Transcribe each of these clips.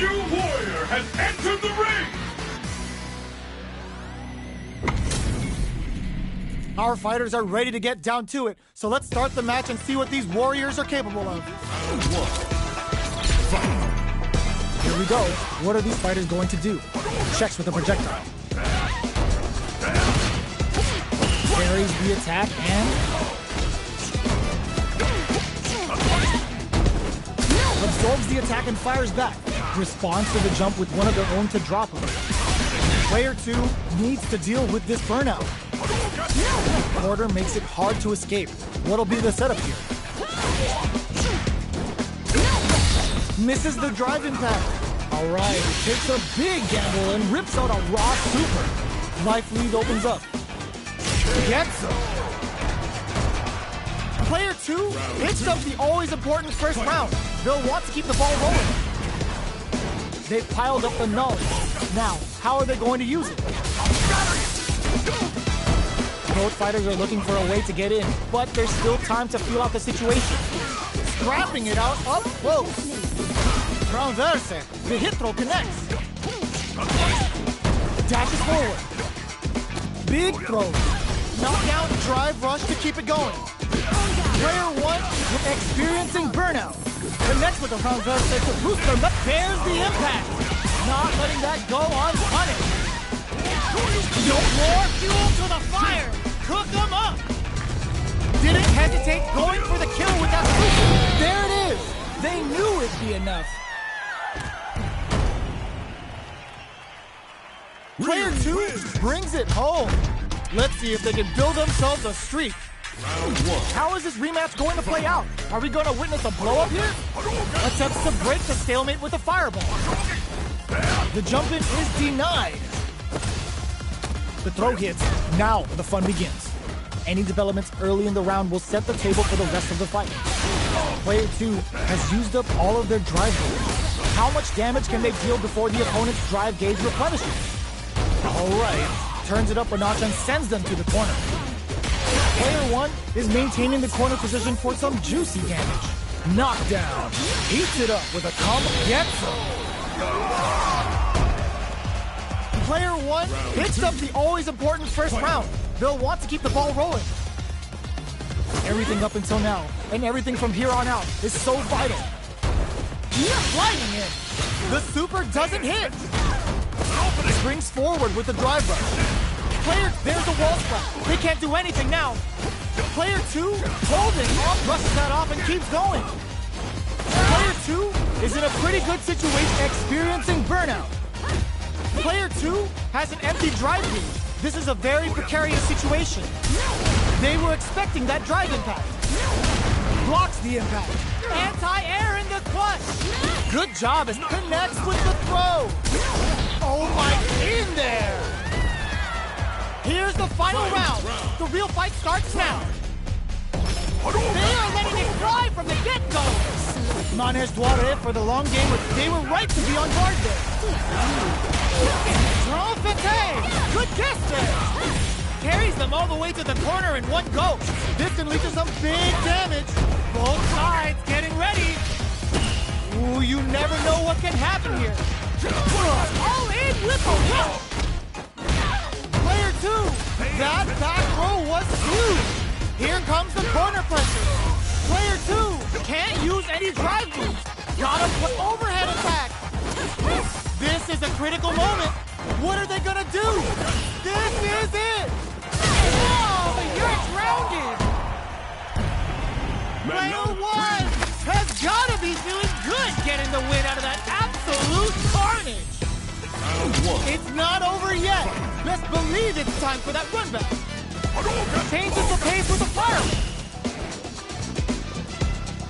new warrior has entered the ring! Our fighters are ready to get down to it, so let's start the match and see what these warriors are capable of. Here we go. What are these fighters going to do? Checks with a projectile. Carries the attack and absorbs the attack and fires back. Responds to the jump with one of their own to drop him. Player 2 needs to deal with this burnout. Porter makes it hard to escape. What'll be the setup here? Misses the drive impact. Alright, takes a big gamble and rips out a raw super. Life lead opens up. Gets him. Player 2 picks up the always important first round. They'll want to keep the ball rolling. They've piled up the knowledge. Now, how are they going to use it? Both fighters are looking for a way to get in, but there's still time to feel out the situation. Scrapping it out up close. Transverse. The hit throw connects. Dashes forward. Big throw. Knockout drive rush to keep it going. Player 1 experiencing burnout. Connects with the transverse to boost them, but bears the impact. Not letting that go unpunished. More fuel to the fire. Cook them up. Didn't hesitate going for the kill with that super. There it is. They knew it'd be enough. Player 2 brings it home. Let's see if they can build themselves a streak. How is this rematch going to play out? Are we going to witness a blow-up here? Attempts to break the stalemate with a fireball. The jump-in is denied. The throw hits. Now the fun begins. Any developments early in the round will set the table for the rest of the fight. Player 2 has used up all of their drive gauge. How much damage can they deal before the opponent's drive gauge replenishes? Alright, turns it up a notch and sends them to the corner. Player 1 is maintaining the corner position for some juicy damage. Knockdown. Heats it up with a combo. Gets him. Player 1 picks up the always important first round. They'll want to keep the ball rolling. Everything up until now, and everything from here on out, is so vital. Flying in. The super doesn't hit. Springs forward with the drive rush. Player, there's the wall splat. They can't do anything now. Player 2 holding off, brushes that off and keeps going. Player 2 is in a pretty good situation, experiencing burnout. Player 2 has an empty drive gauge. This is a very precarious situation. They were expecting that drive impact. Blocks the impact. Anti-air in the clutch. Good job as connects with the throw. Oh my, in there. Here's the final round. The real fight starts now. They are letting it fly from the get-go. Manes Dware for the long game, but they were right to be on guard there. Trompete! Good gesture! Carries them all the way to the corner in one go. This can lead to some big damage. Both sides getting ready. Ooh, you never know what can happen here. All in with a rush. Player 2, that back row was huge. Here comes the corner pressure. Player 2 can't use any drive moves. Gotta put overhead attack. This is a critical moment. What are they gonna do? This is it. Oh, but you're grounded. Player 1 has gotta be feeling good getting the win out of that absolute carnage. It's not over yet. Best believe it's time for that run back. Changes the pace with a fire.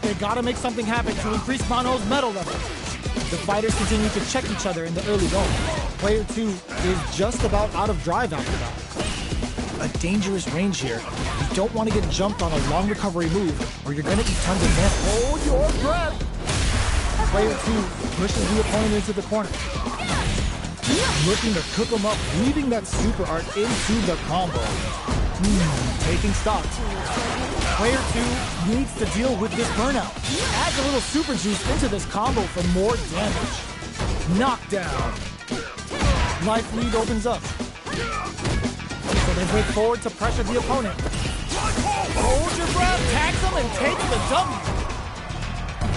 They gotta make something happen to increase Mano's medal level. The fighters continue to check each other in the early going. Player 2 is just about out of drive after that. A dangerous range here. You don't want to get jumped on a long recovery move, or you're gonna eat tons of damage. Hold your breath! Player 2 pushes the opponent into the corner. Looking to cook him up, weaving that super art into the combo. Taking stock. Player 2 needs to deal with this burnout. Adds a little super juice into this combo for more damage. Knockdown. Life lead opens up. So they break forward to pressure the opponent. Hold your breath, tags them, and takes the W.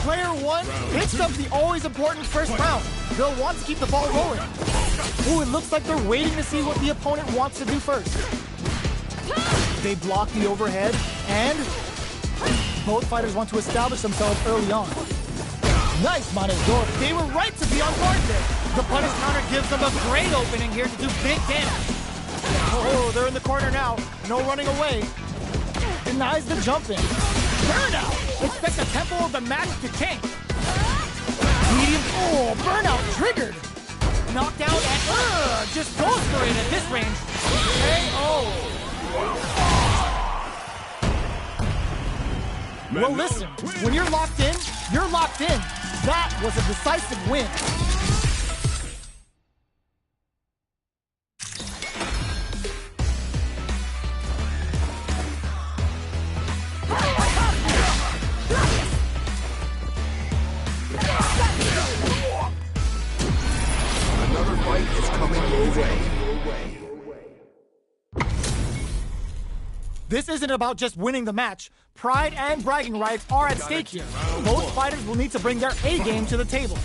Player 1 picks up the always important first round. They'll want to keep the ball rolling. Ooh, it looks like they're waiting to see what the opponent wants to do first. They block the overhead, and both fighters want to establish themselves early on. Nice, Manedor. They were right to be on guard there. The punish counter gives them a great opening here to do big damage. Oh, they're in the corner now. No running away. Denies the jump in. Burnout! Expect the tempo of the match to tank. Medium. Oh, burnout triggered. Knockdown and just goes for it at this range. KO. Well, listen. When you're locked in, you're locked in. That was a decisive win. This isn't about just winning the match. Pride and bragging rights are at stake here. Both fighters will need to bring their A game to the table.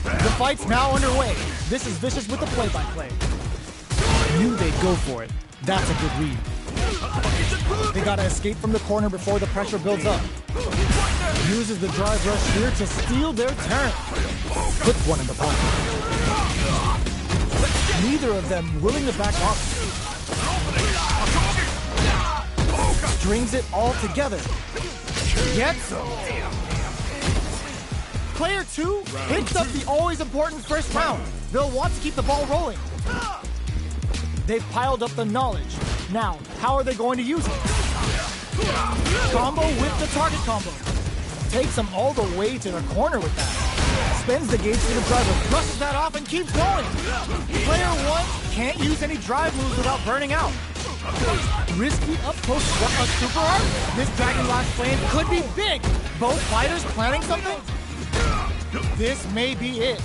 The fight's now underway. This is Vicious with the play-by-play. Knew they'd go for it. That's a good read. They gotta escape from the corner before the pressure builds up. Uses the drive rush here to steal their turn. Puts one in the pocket. Neither of them willing to back off. Strings it all together. Gets him. Player 2 picks up the always important first round. They'll want to keep the ball rolling. They've piled up the knowledge. Now, how are they going to use it? Combo with the target combo. Takes them all the way to the corner with that. Spends the gauge to the driver, brushes that off, and keeps going. Player 1 can't use any drive moves without burning out. Risky up close super art. This Dragon Last Flame could be big. Both fighters planning something? This may be it.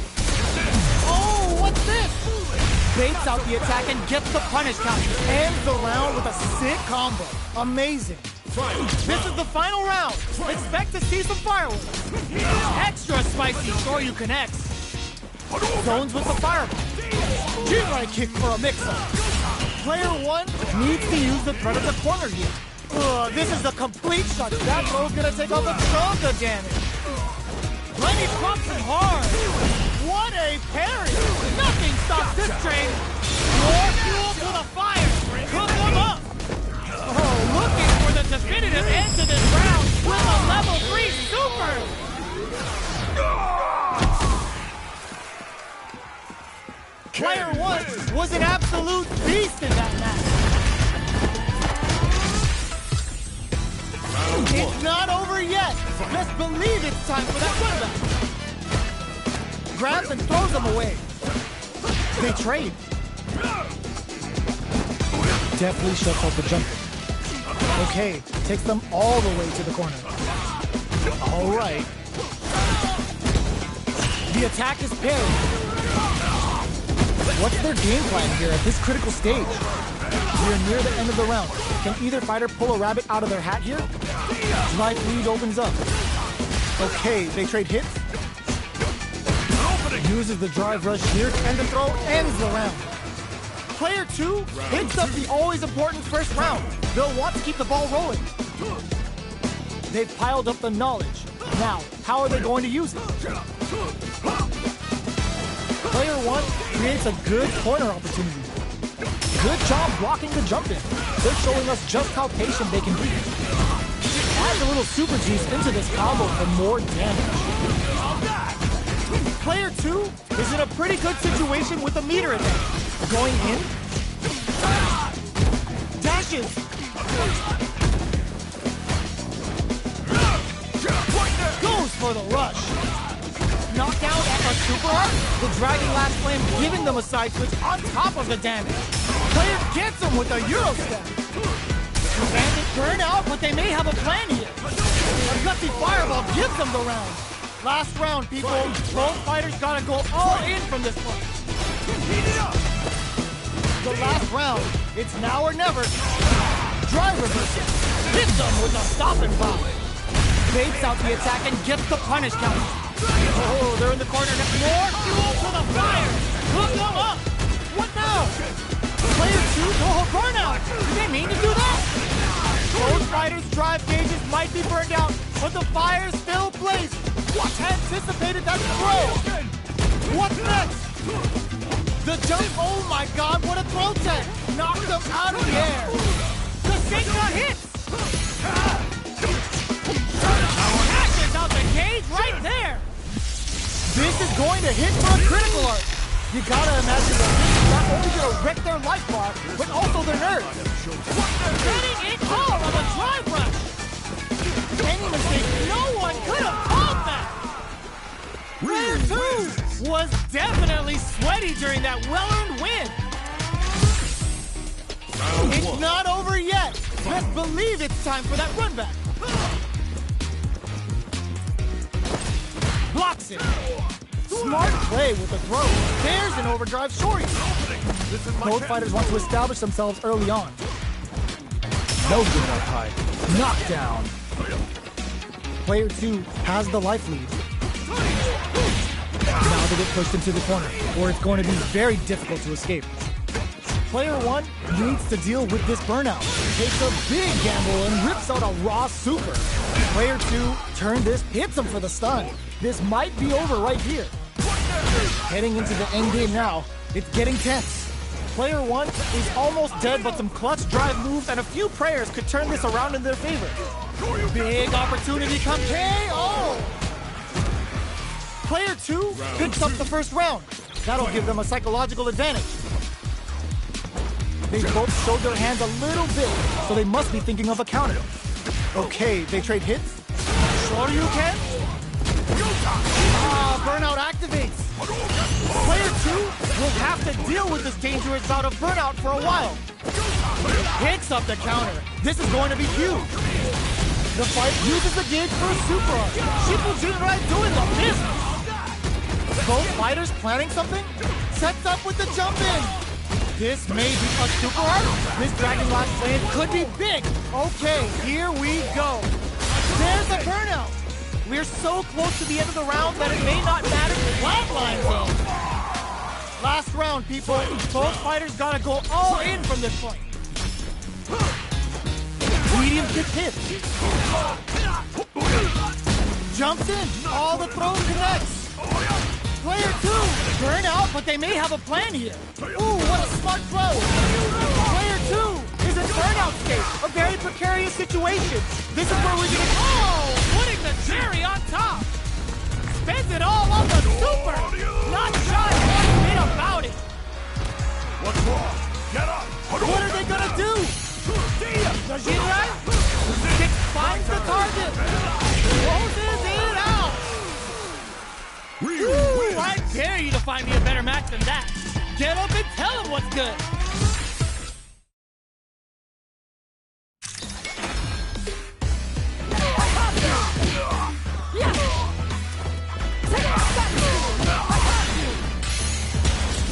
Oh, what's this? Baits out the attack and gets the punish count. Ends the round with a sick combo. Amazing. This is the final round. Expect to see some fireworks. Extra spicy Shoryuken X. Zones with the fireball. G-right kick for a mix-up. Player 1 needs to use the threat of the corner here. This is a complete shot. That throw's gonna take off a chunk of damage. Lenny pumps him hard. What a parry! Nothing stops this train. More fuel to the fire. Cook them up. Oh, looking for the definitive end to this round with a level 3 super. Player 1 was an absolute beast in that match. It's not over yet. Let's believe it's time for that comeback. Grabs and throws them away. They trade. Definitely shuts out the jumper. Okay, takes them all the way to the corner. All right. The attack is parried. What's their game plan here at this critical stage? We're near the end of the round. Can either fighter pull a rabbit out of their hat here? Life lead opens up. Okay, they trade hits. Uses the drive rush here, and the throw ends the round. Player 2 picks up the always important first round. They'll want to keep the ball rolling. They've piled up the knowledge. Now, how are they going to use it? Player 1 creates a good corner opportunity. Good job blocking the jump in. They're showing us just how patient they can be. Add a little super juice into this combo for more damage. Player 2 is in a pretty good situation with a meter advantage. Going in. Dashes. Goes for the rush. Knockdown at a super art. The Dragon Last Flame giving them a side switch on top of the damage. Player gets him with a Euro step. Bandit burn out, but they may have a plan here. A gutsy fireball gives them the round. Last round, people. Both fighters gotta go all in from this one. The last round. It's now or never. Drive reversal. Hits them with a stopping blow. Baits out the attack and gets the punish count. Oh, they're in the corner. More fuel to the fire. Hook them up. What now? Player 2 go burnout. Did they mean to do that? Both fighters' drive gauges might be burned out, but the fire still blazing. Anticipated that throw. What's next? The jump. Oh my God! What a throw tech! Knocked them out of the air. The Senka hits. Catches out the cage right there. This is going to hit for a critical art. You gotta imagine that this is not only gonna wreck their life bar, but also their nerves. Getting it all on the drive rush. Any mistake, no one could have called that. Player 2 was definitely sweaty during that well-earned win. It's not over yet. Best believe it's time for that run back. Blocks it. Smart play with the throw. There's an overdrive shorty. Both fighters want to establish themselves early on. No good enough high. Knockdown. Player 2 has the life lead. Now they get pushed into the corner, or it's going to be very difficult to escape. Player 1 needs to deal with this burnout. Takes a big gamble and rips out a raw super. Player 2 turned this, hits him for the stun. This might be over right here. Heading into the end game now, it's getting tense. Player 1 is almost dead, but some clutch drive moves and a few prayers could turn this around in their favor. Big opportunity comes. KO! Player 2 picks up the first round. That'll give them a psychological advantage. They both showed their hands a little bit, so they must be thinking of a counter. Okay, they trade hits. Sure you can. Burnout activates. Player 2 will have to deal with this dangerous bout of burnout for a while. Picks up the counter. This is going to be huge. The fight uses the gauge for a super art. Shippujinrai doing the business. Both fighters planning something? Sets up with the jump in. This may be a super art. This Dragon Last Land could be big. Okay, here we go. There's a burnout. We're so close to the end of the round that it may not matter the flatline zone. Last round, people. Both fighters gotta go all in from this point. Medium kick hit. Jumps in. All the throws connects. Player 2, burn out, but they may have a plan here. Ooh, what a smart throw. Player 2 is in burnout state, a very precarious situation. This is where we get, putting the cherry on top. Spends it all on the super. Not shy one bit about it. What's wrong? Get up! What are they gonna do? The Jinrai finds the target. Closes it out. Ooh, I dare you to find me a better match than that. Get up and tell him what's good.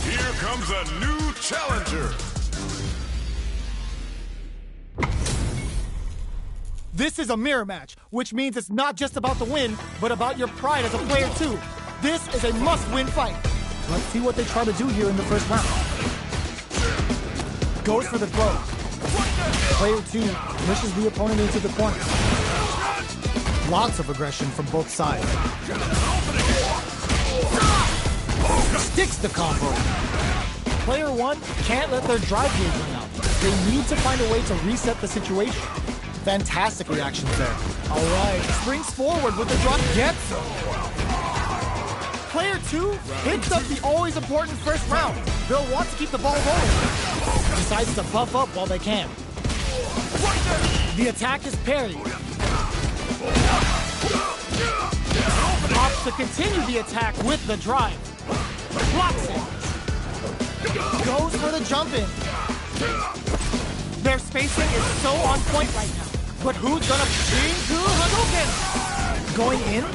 Here comes a new challenger. This is a mirror match, which means it's not just about the win, but about your pride as a player too. This is a must-win fight. Let's see what they try to do here in the first round. Goes for the throw. Player 2 pushes the opponent into the corner. Lots of aggression from both sides. Sticks the combo. Player 1 can't let their drive gauge run out. They need to find a way to reset the situation. Fantastic reactions there. All right, springs forward with the drop. Gets him. Player 2 picks up the always important first round. They'll want to keep the ball rolling. Decides to buff up while they can. The attack is parried. Opts to continue the attack with the drive. Blocks it. Goes for the jump in. Their spacing is so on point right now. But who's gonna bring to Hadouken? Going in?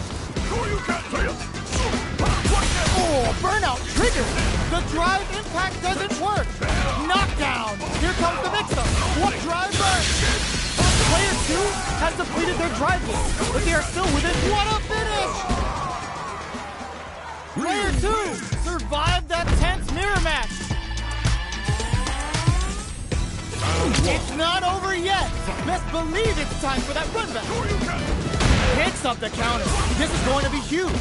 Oh, burnout trigger! The drive impact doesn't work! Knockdown! Here comes the mix-up! What drive burn? Player 2 has depleted their drive game, but they are still within. What a finish! Player 2 survived that tense mirror match! It's not over yet! Best believe it's time for that run back! Hits up the counter! This is going to be huge!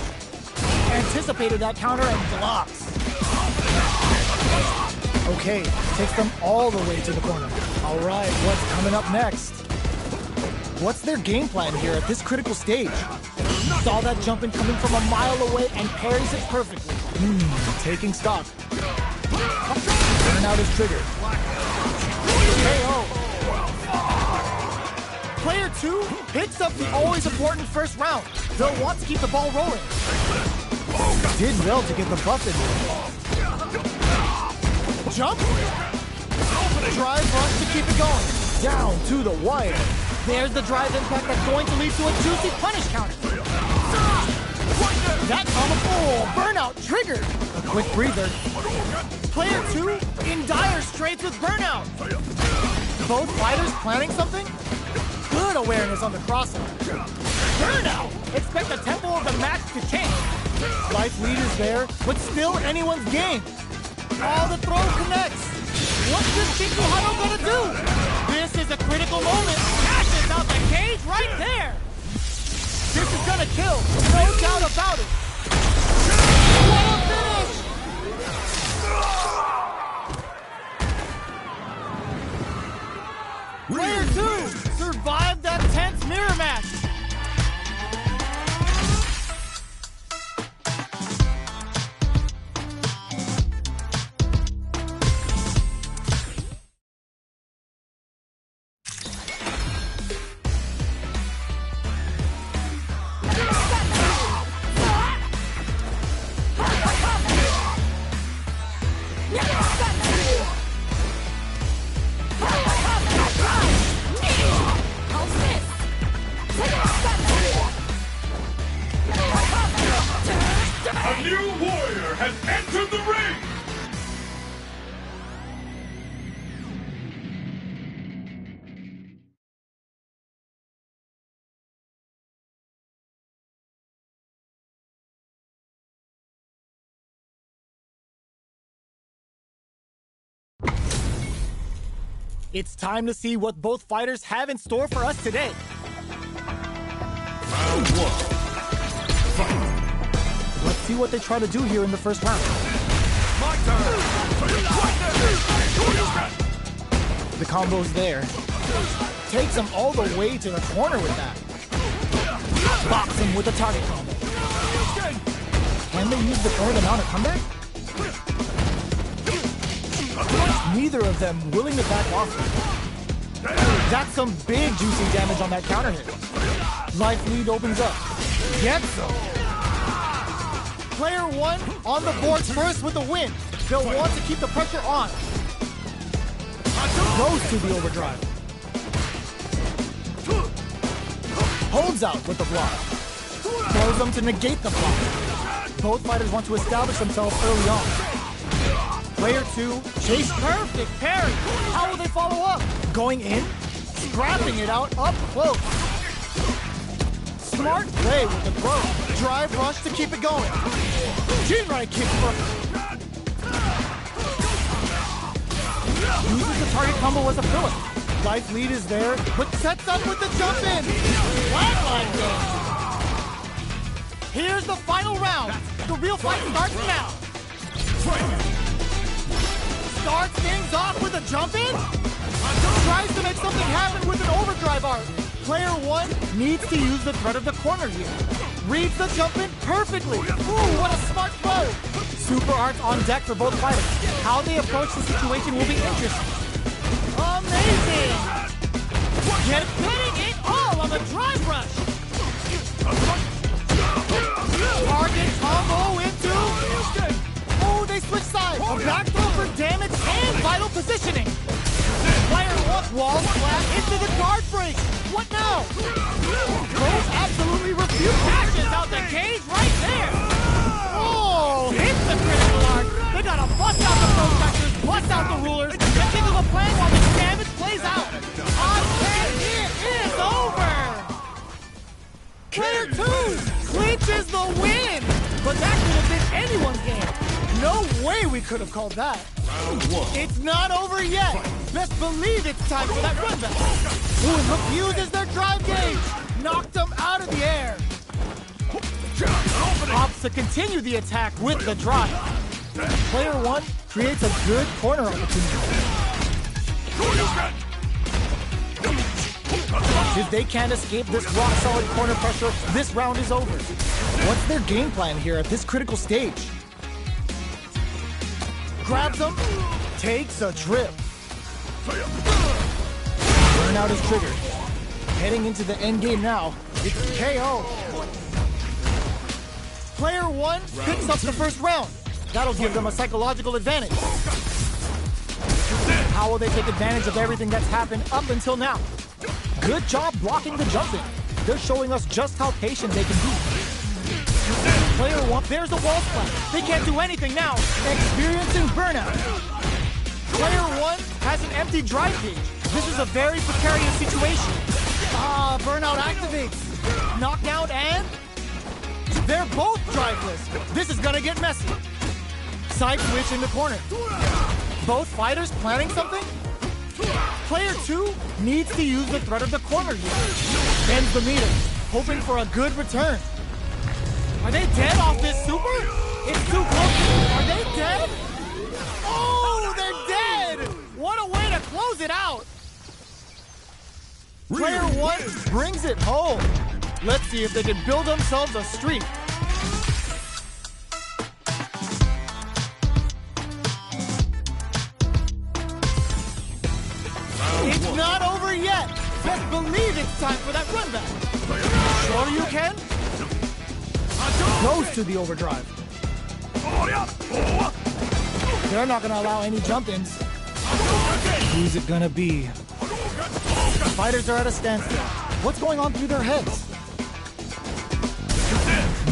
Anticipated that counter and blocks. Okay, takes them all the way to the corner. All right, what's coming up next? What's their game plan here at this critical stage? Saw that jump in coming from a mile away and parries it perfectly. Taking stock. Burnout is triggered. KO. Player 2 picks up the always important first round. They'll want to keep the ball rolling. Did well to get the buff in there. Jump. Drive rush to keep it going. Down to the wire. There's the drive impact that's going to lead to a juicy punish counter. That combo, burnout triggered. A quick breather. Player 2 in dire straits with burnout. Both fighters planning something? Good awareness on the crossover. Burnout! Expect the tempo of the match to change. Life lead is there, but still anyone's game. All the throw connects. What's this Chico Hado gonna do? This is a critical moment. Cashes out the cage right there. This is gonna kill, no doubt about it. What a finish! Player 2 survived that tense mirror match. It's time to see what both fighters have in store for us today. Round 1. Fight. Let's see what they try to do here in the first round. My turn. The combo's there. Takes him all the way to the corner with that. Box him with a target combo. Can they use the corner to mount a comeback? Neither of them willing to back off. That's some big juicy damage on that counter hit. Life lead opens up. Gets some. Player 1 on the board first with the win. They'll want to keep the pressure on. Goes to the overdrive. Holds out with the block. Throws them to negate the block. Both fighters want to establish themselves early on. Player 2, chase perfect parry. How will they follow up? Going in, scrapping it out up close. Smart play with the throw. Drive rush to keep it going. Jinrai kick perfect. Uses the target combo as a filler. Life lead is there, but sets up with the jump in. Flatline goes. Here's the final round. The real fight starts now. Starts things off with a jump in. Tries to make something happen with an overdrive art. Player 1 needs to use the threat of the corner here. Reads the jump in perfectly. Ooh, what a smart throw. Super arts on deck for both fighters. How they approach the situation will be interesting. Amazing! Getting it all on the drive rush. Target combo into... Oh, they switch sides. A back throw for damage and vital positioning. Player one wall slam into the guard break. What now? Both absolutely refuse. Dashes out the cage right there. Oh, hits the critical arc. They gotta bust out the protectors, bust out the rulers, and think of a plan while the damage plays out. And it is over. Player two clinches the win. But that could have been anyone's game. No way we could have called that. It's not over yet. Best believe it's time for that run back. Ooh, refuses their drive gauge. Knocked them out of the air. Opts to continue the attack with the drive. Player one creates a good corner opportunity. If they can't escape this rock-solid corner pressure, this round is over. What's their game plan here at this critical stage? Grabs him, takes a trip. Burnout is triggered. Heading into the end game now, it's KO. Player one picks up the first round. That'll give them a psychological advantage. How will they take advantage of everything that's happened up until now? Good job blocking the jump in. They're showing us just how patient they can be. Player one, there's a wall splash. They can't do anything now. Experiencing burnout. Player one has an empty drive gauge. This is a very precarious situation. Burnout activates. Knockdown and... they're both driveless. This is gonna get messy. Side switch in the corner. Both fighters planning something? Player two needs to use the threat of the corner here. Bends the meter, hoping for a good return. Are they dead off this super? It's too close. Are they dead? Oh, they're dead! What a way to close it out! Player one brings it home. Let's see if they can build themselves a streak. It's not over yet. Best believe it's time for that run back. Sure you can? Goes to the overdrive. They're not gonna allow any jump-ins. Who's it gonna be? Fighters are at a standstill. What's going on through their heads?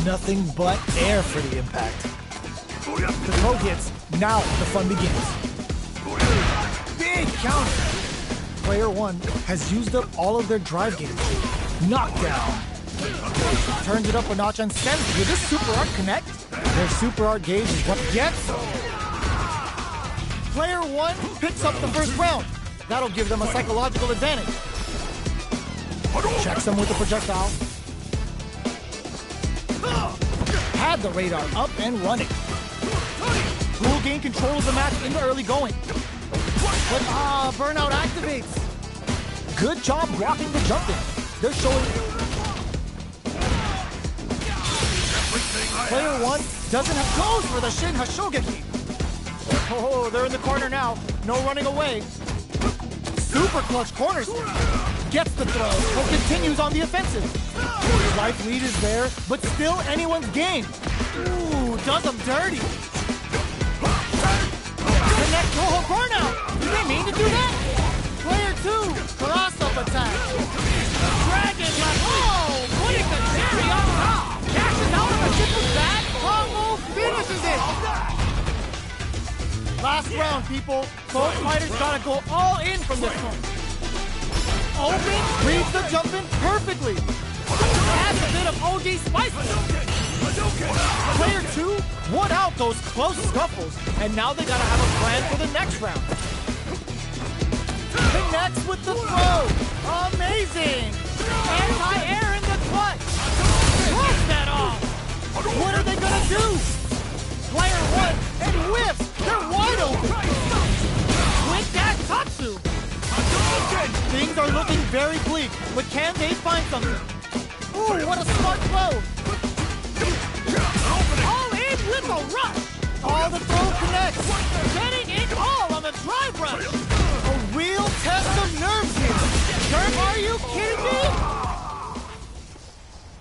Nothing but air for the impact. The throw hits. Now the fun begins. Big counter. Player one has used up all of their drive gauge. Knockdown. Turns it up a notch and sends. Will this super art connect? Their super art gauge is what gets them. Player one picks up the first round. That'll give them a psychological advantage. Checks them with the projectile. Had the radar up and running. Who will gain control of the match in the early going? But burnout activates. Good job blocking the jump in. They're showing. Player one doesn't have goes for the Shin Hashogeki. Oh, they're in the corner now. No running away. Super clutch corners. Gets the throw. But continues on the offensive. Life lead is there, but still anyone's game. Ooh, does them dirty. Connect Toho burnout. Did they mean to do that? Player two, cross-up attack. Dragon left. Oh, putting the cherry on top. Dashes out of a triple back. Combo finishes it. Last round, people. Both fighters gotta go all in from this point. Open, reads the jump in perfectly. Adds a bit of OG spice. Player two won out those close scuffles, and now they gotta have a plan for the next round. Connects with the throw. Amazing. Anti-air in the clutch. Cross that off. What are they gonna do? Player one and whiffs. They're wide open. Quick dash Tatsu. Things are looking very bleak, but can they find something? Ooh, what a smart throw. All in with a rush. All the throw connects. Getting it all on the drive rush. A real test of nerves here. Nerve, are you kidding me?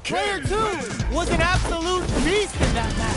Player two was an absolute beast in that match.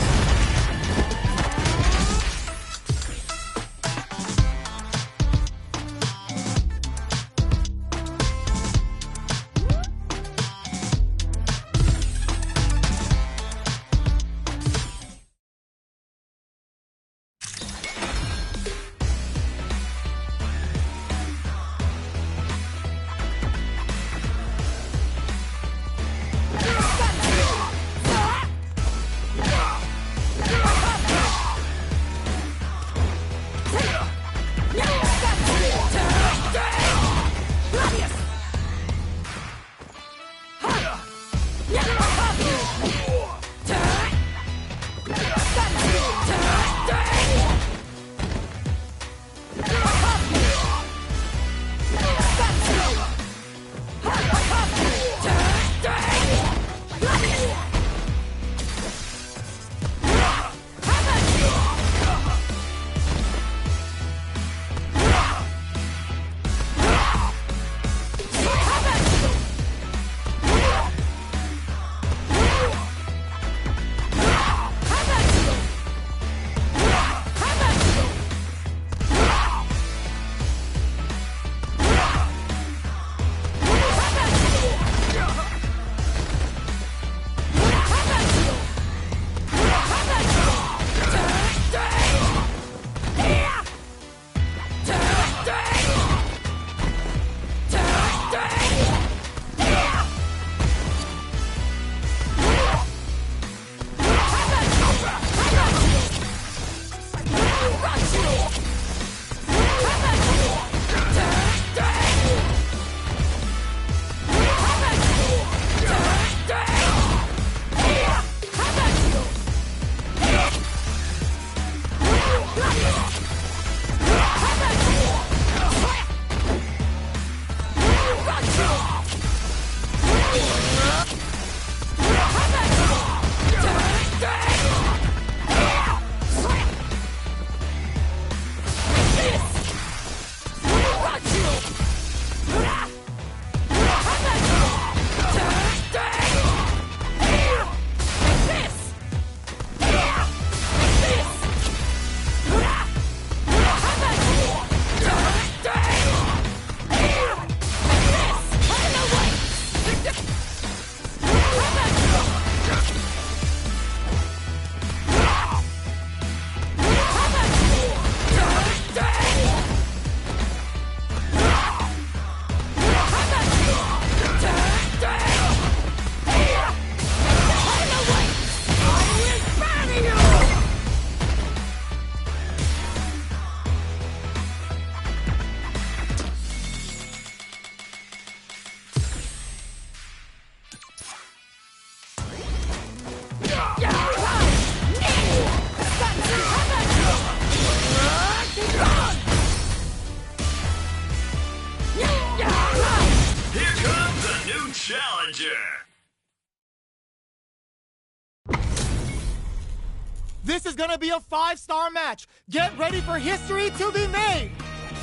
This is gonna be a 5-star match. Get ready for history to be made.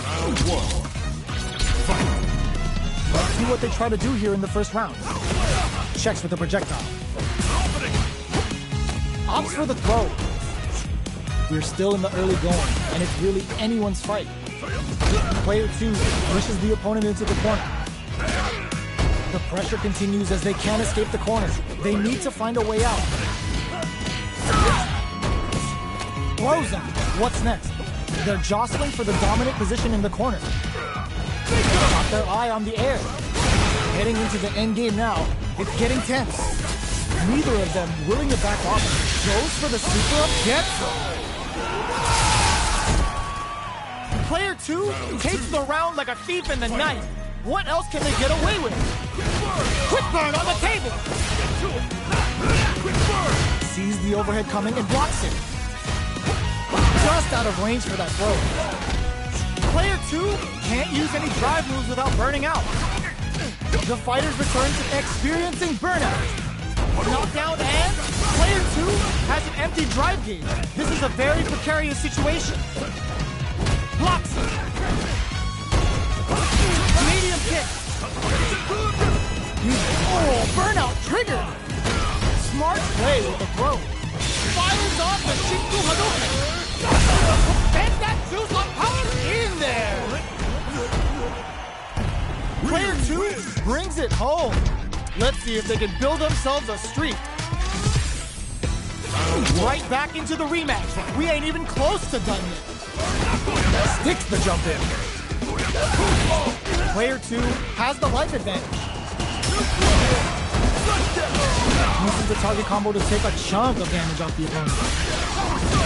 Round 1. Fight. Let's see what they try to do here in the first round. Checks with the projectile. Opts for the throw. We're still in the early going, and it's really anyone's fight. Player 2 pushes the opponent into the corner. The pressure continues as they can't escape the corner. They need to find a way out. Throws them. What's next? They're jostling for the dominant position in the corner. Got their eye on the air. Heading into the end game now. It's getting tense. Neither of them willing to back off. Goes for the super up. Gets it. Player 2 takes the round like a thief in the night. What else can they get away with? Quick burn on the table. Sees the overhead coming and blocks it. Just out of range for that throw. Player 2 can't use any drive moves without burning out. The fighters return to experiencing burnout. Knockdown and player 2 has an empty drive gauge. This is a very precarious situation. Blocks it. Medium kick. Oh, burnout triggered. Smart play with the throw. Fires off the Shinku Hadouken. And that juice on power in there. Player 2 brings it home. Let's see if they can build themselves a streak. Right back into the rematch. We ain't even close to done yet. Sticks the jump in. Player 2 has the life advantage. Uses the target combo to take a chunk of damage off the opponent.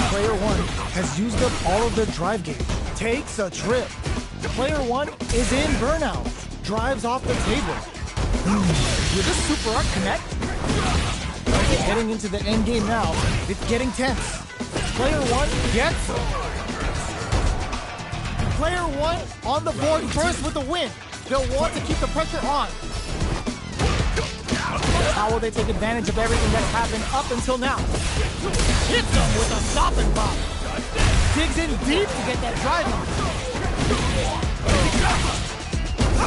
Player 1 has used up all of their drive gauge. Takes a trip. Player 1 is in burnout. Drives off the table. Will this super art connect? Heading into the end game now. It's getting tense. Player 1 gets it. Player 1 on the board first with the win. They'll want to keep the pressure on. How will they take advantage of everything that's happened up until now? Hits them with a stop and pop. Digs in deep to get that drive on.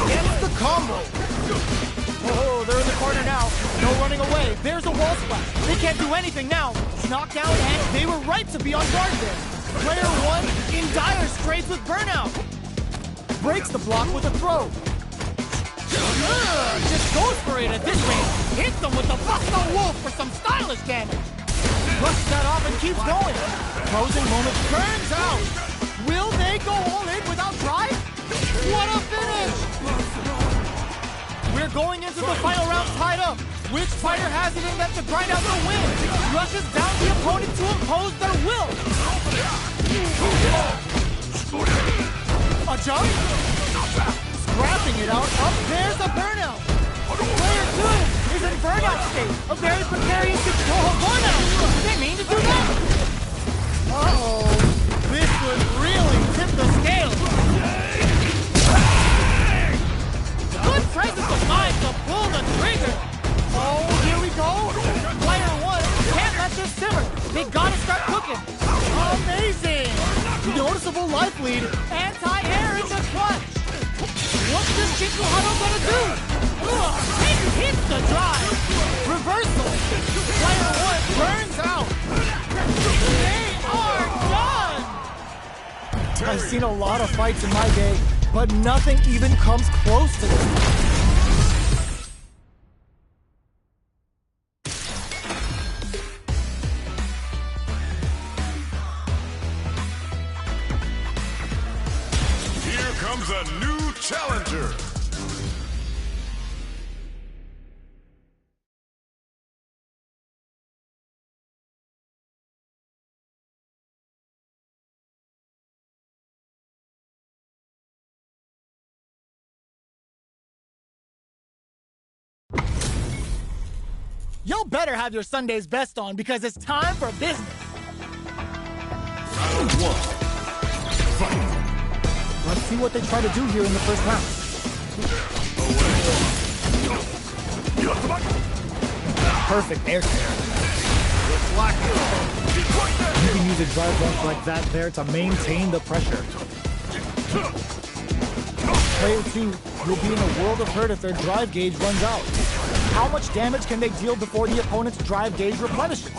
Gets the combo. Oh, they're in the corner now. No running away. There's a wall splash. They can't do anything now. Knockdown, and they were right to be on guard there. Player 1 in dire straits with burnout. Breaks the block with a throw. Just goes for it at this range. Hits them with the Buster Wolf for some stylish damage. Brushes that off and keeps going. Closing moment turns out. Will they go all in without drive? What a finish! We're going into the final round tied up. Which fighter has it in them to grind out the win? Rushes down the opponent to impose their will. jump. Scrapping it out. Up there's the burnout. Player 2 is in burnout state. A very precarious control burnout. Did they mean to do that? Uh-oh. This would really tip the scale. Good presence of mind to pull the trigger. Oh, here we go. Player 1 can't let this simmer. They gotta start cooking. Amazing. Noticeable life lead. Anti-air in the clutch. What's this Chico Huddle gonna do? It hits the drive. Reversal. Player 1 burns out. They are done. I've seen a lot of fights in my day, but nothing even comes close to this. Here comes a new challenger. Y'all better have your Sunday's best on because it's time for business. Round 1. Fight. Let's see what they try to do here in the first round. Perfect air tear. You can use a drive rush like that there to maintain the pressure. Player 2 will be in a world of hurt if their drive gauge runs out. How much damage can they deal before the opponent's drive gauge replenishes?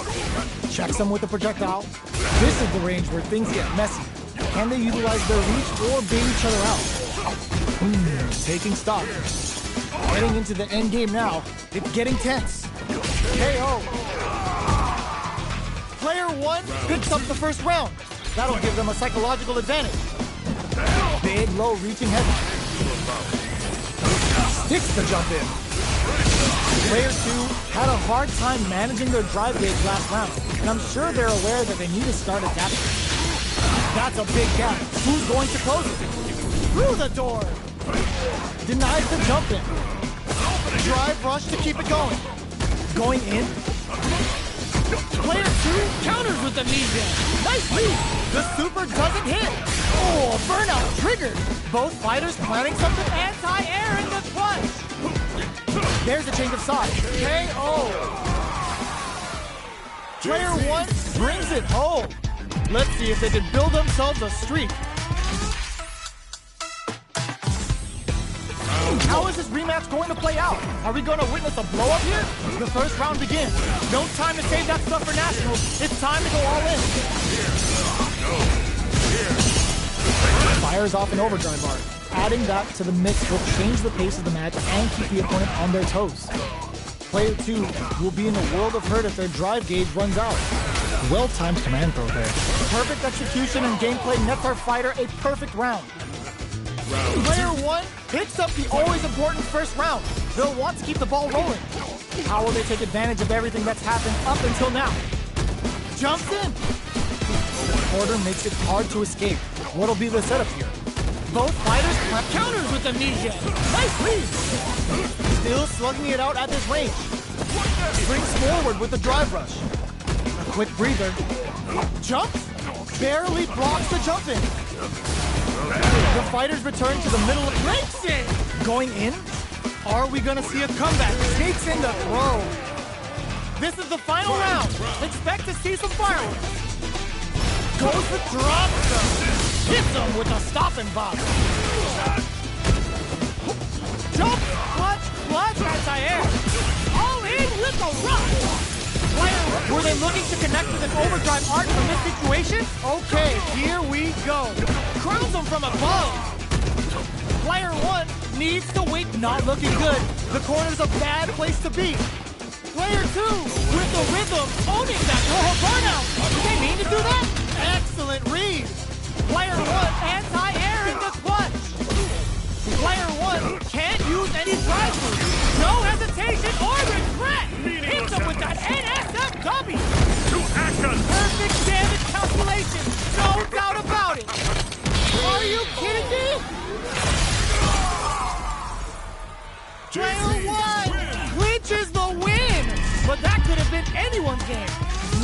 Checks them with a projectile. This is the range where things get messy. Can they utilize their reach or bait each other out? Taking stock. Heading into the end game now. It's getting tense. KO. Player 1 picks up the first round. That'll give them a psychological advantage. Big, low, reaching heavy. Sticks the jump in. Player 2 had a hard time managing their drive gauge last round, and I'm sure they're aware that they need to start adapting. That's a big gap. Who's going to close it? Through the door. Denies the jump in. Drive rush to keep it going. Going in. Player 2 counters with the knee jab. Nice lead. The super doesn't hit. Oh, a burnout triggered. Both fighters planning something anti-air in the clutch. There's a change of side. KO. Player 1 brings it home. Let's see if they can build themselves a streak. How is this rematch going to play out? Are we going to witness a blow-up here? The first round begins. No time to save that stuff for nationals. It's time to go all in. Fires off an overdrive bar. Adding that to the mix will change the pace of the match and keep the opponent on their toes. Player 2 will be in a world of hurt if their drive gauge runs out. Well-timed command throw there. Perfect execution and gameplay nets our fighter a perfect round. Player 1 picks up the always important first round. They'll want to keep the ball rolling. How will they take advantage of everything that's happened up until now? Jumps in. The quarter makes it hard to escape. What'll be the setup here? Both fighters counters with the knee jab. Nice lead. Still slugging it out at this range. Springs forward with the drive rush. A quick breather. Jumps. Barely blocks the jump in. The fighters return to the middle of breaks it. Going in. Are we gonna see a comeback? Takes in the throw. This is the final round. Expect to see some fireworks. Goes the drop. Hits him with a stop and bop. Jump, clutch, anti-air. All in with the rush. Were they looking to connect with an overdrive art from this situation? Okay, here we go. Crowns him from above. Player 1 needs to wait, not looking good. The corner's a bad place to be. Player 2 with the rhythm, owning that Rojo burnout. Did they mean to do that? Excellent read. Player 1 anti-air in the clutch. Player 1 can't use any drive moves. No hesitation or regret. Hits him with that NSFW. To action. Perfect damage calculation. No doubt about it. Are you kidding me? Player 1 clinches the win! But that could have been anyone's game.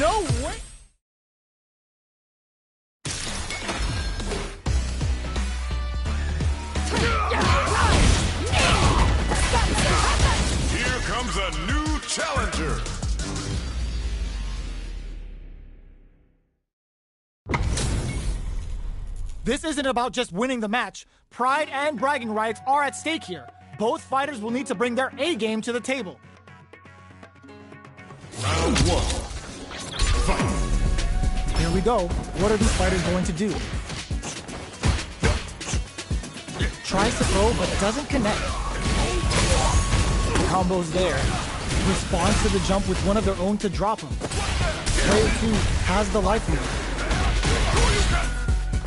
No way. Here comes a new challenger. This isn't about just winning the match. Pride and bragging rights are at stake here. Both fighters will need to bring their A game to the table. Round 1. Fight. Here we go. What are these fighters going to do? Tries to throw, but doesn't connect. Combo's there. Responds to the jump with one of their own to drop him. Player 2 has the life lead.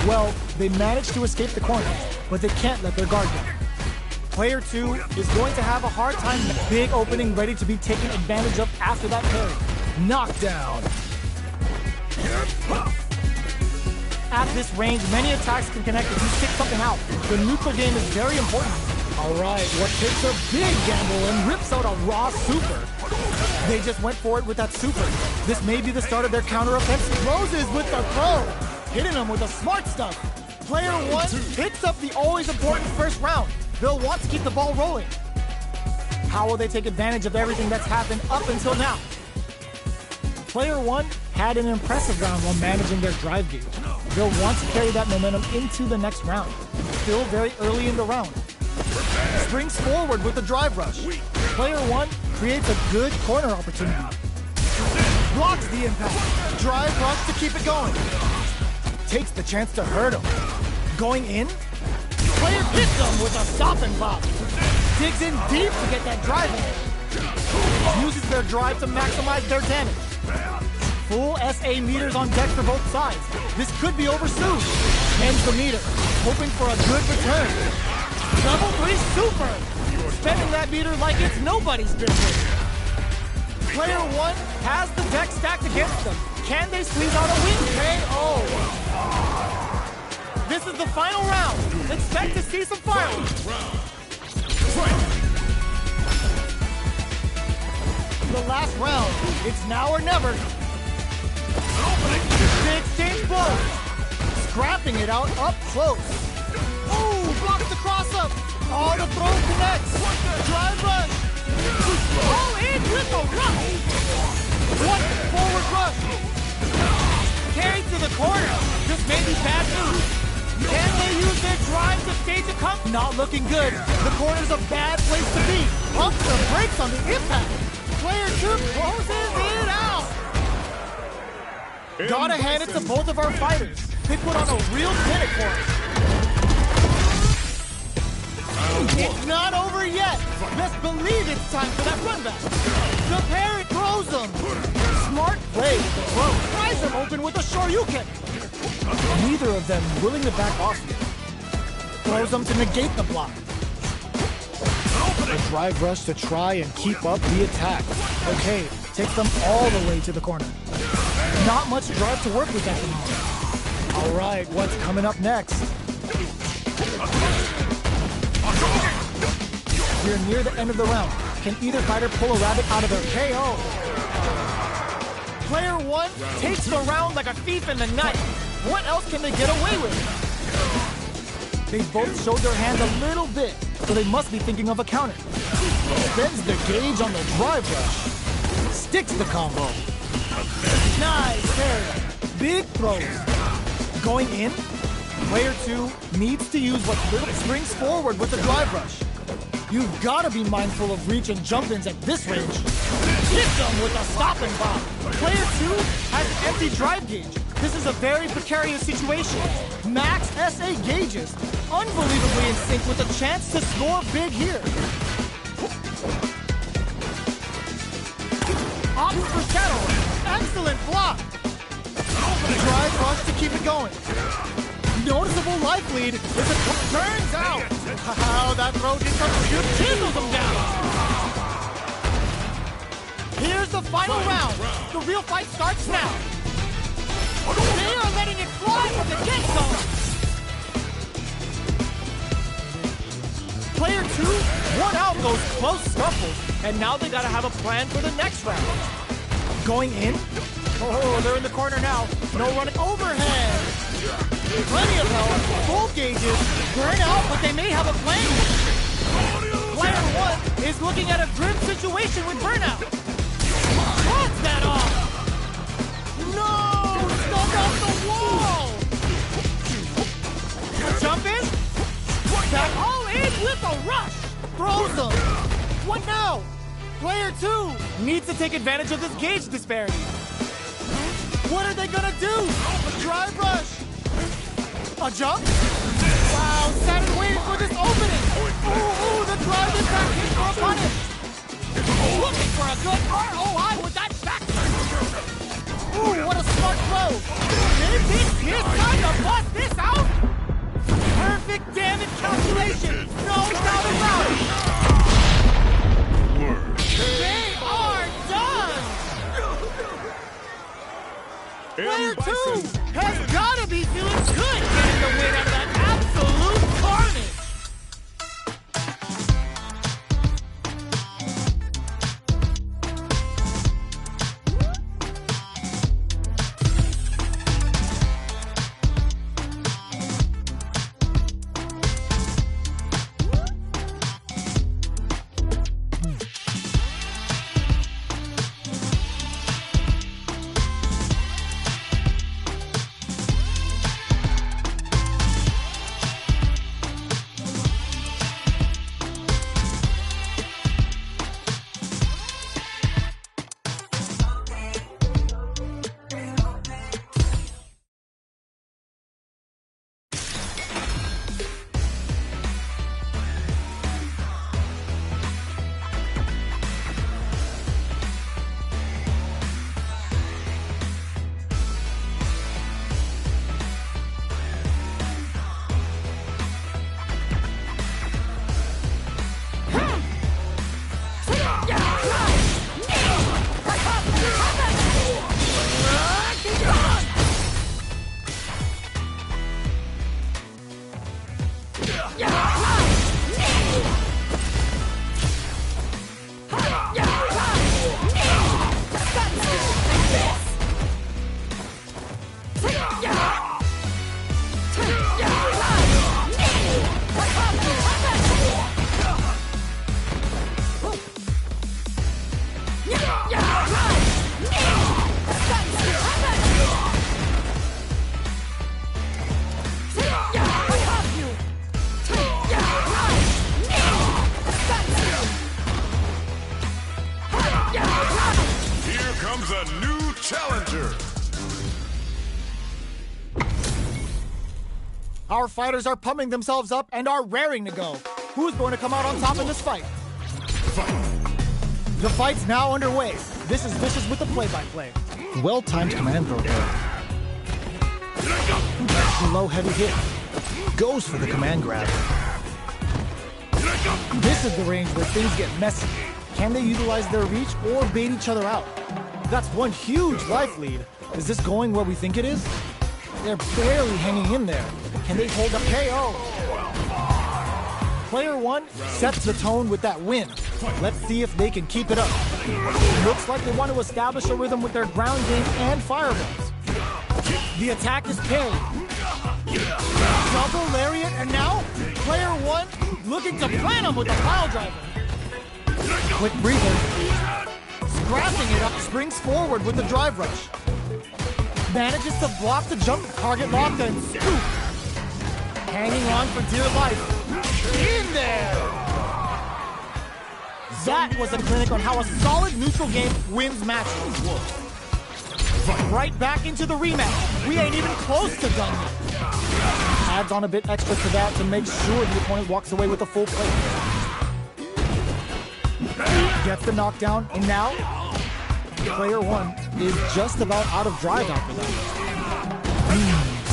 Well, they managed to escape the corner, but they can't let their guard down. Player 2 is going to have a hard time. Big opening ready to be taken advantage of after that parry. Knockdown. At this range, many attacks can connect if you stick something out. The neutral game is very important. Alright, what takes a big gamble and rips out a raw super. They just went for it with that super. This may be the start of their counter offensive. Roses with the throw. Hitting them with the smart stuff. Player 1 picks up the always important first round. They'll want to keep the ball rolling. How will they take advantage of everything that's happened up until now? Player 1 had an impressive round while managing their drive gauge. They'll want to carry that momentum into the next round. Still very early in the round. Springs forward with the drive rush. Player 1 creates a good corner opportunity. Blocks the impact. Drive rush to keep it going. Takes the chance to hurt him. Going in. Player hits him with a stop and pop. Digs in deep to get that drive in. Uses their drive to maximize their damage. Full SA meters on deck for both sides. This could be over soon. Ends the meter, hoping for a good return. Double 3 super. Spending that meter like it's nobody's business. Player 1 has the deck stacked against them. Can they squeeze out a win KO? This is the final round. Expect to see some fireworks. The last round. It's now or never. They exchange blows. Scrapping it out up close. Oh, blocks the cross-up. Oh, the throw connects. Drive rush. All in with a rush. One forward rush. Carried to the corner. This may be bad news. Can they use their drive to stage a come? Not looking good. The corner's a bad place to be. Pumps the brakes on the impact. Player 2 closes it out. Gotta hand it to both of our fighters. They put on a real clinic for us. It's not over yet. Best believe it's time for that run back. The parry throws him. Smart play with the throw. Tries him open with a Shoryuken. Neither of them willing to back off here. Throws them to negate the block. A drive rush to try and keep up the attack. Okay, takes them all the way to the corner. Not much drive to work with at the moment. All right, what's coming up next? We're near the end of the round. Can either fighter pull a rabbit out of their KO? Player 1 takes the round like a thief in the night. What else can they get away with? They both showed their hands a little bit, so they must be thinking of a counter. Spends the gauge on the drive rush. Sticks the combo. Nice parry. Big throws. Going in. Player 2 needs to use what little springs forward with the drive rush. You've got to be mindful of reach and jump-ins at this range. Hits them with a stop and pop. Player 2 has an empty drive gauge. This is a very precarious situation. Max SA gauges. Unbelievably in sync with a chance to score big here. Opts for Shadow. Excellent block. Drive rush to keep it going. Noticeable life lead as it turns out. How that throw did some shoot chisels them down. Here's the final round. The real fight starts now. They are letting it fly from the get-go. Player 2 won out those close scuffles, and now they gotta have a plan for the next round. Going in? Oh, they're in the corner now. No running overhead. Plenty of health, full gauges, burn out, but they may have a plan. Player 1 is looking at a grim situation with burnout. Cuts that off. No, stuck off the wall. Jump in. Back all in with a rush. Throws them. What now? Player 2 needs to take advantage of this gauge disparity. What are they gonna do? A drive rush. A jump? Wow, sat and waited for this opening. Ooh, the drive impact hit for a punish. Looking for a good ROI with that back. Ooh, what a smart throw. Is it his time to bust this out? Perfect damage calculation. No doubt about it. They are done. Player 2 has got to be feeling good getting the win out of that absolute carnage. Our fighters are pumping themselves up and are raring to go. Who's going to come out on top in this fight? The fight's now underway. This is Vicious with the play-by-play. Well-timed command throw there. Low heavy hit. Goes for the command grab. This is the range where things get messy. Can they utilize their reach or bait each other out? That's one huge life lead. Is this going where we think it is? They're barely hanging in there. Can they hold a KO? Player 1 sets the tone with that win. Let's see if they can keep it up. Looks like they want to establish a rhythm with their ground game and fireballs. The attack is parried. Double lariat, and now Player 1 looking to plant him with a pile driver. Quick breather. Scrapping it up, springs forward with the drive rush. Manages to block the jump, target locked, and scoop. Hanging on for dear life. In there! That was a clinic on how a solid neutral game wins matches. Right back into the rematch. We ain't even close to done yet. Adds on a bit extra to that to make sure the opponent walks away with a full plate. Gets the knockdown, and now Player 1 is just about out of drive after that.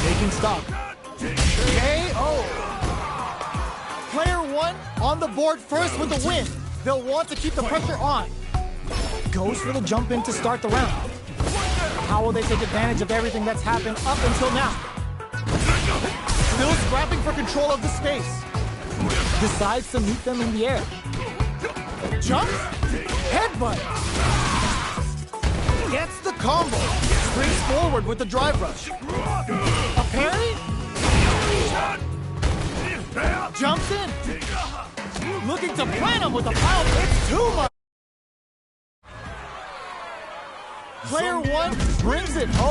Taking stock. KO! Player 1 on the board first with the win. They'll want to keep the pressure on. Goes for the jump in to start the round. How will they take advantage of everything that's happened up until now? Still scrapping for control of the space. Decides to meet them in the air. Jump, headbutt. Gets the combo. Springs forward with the drive rush. A parry. Jumps in. Looking to plant him with a pile. It's too much. Player one brings it home.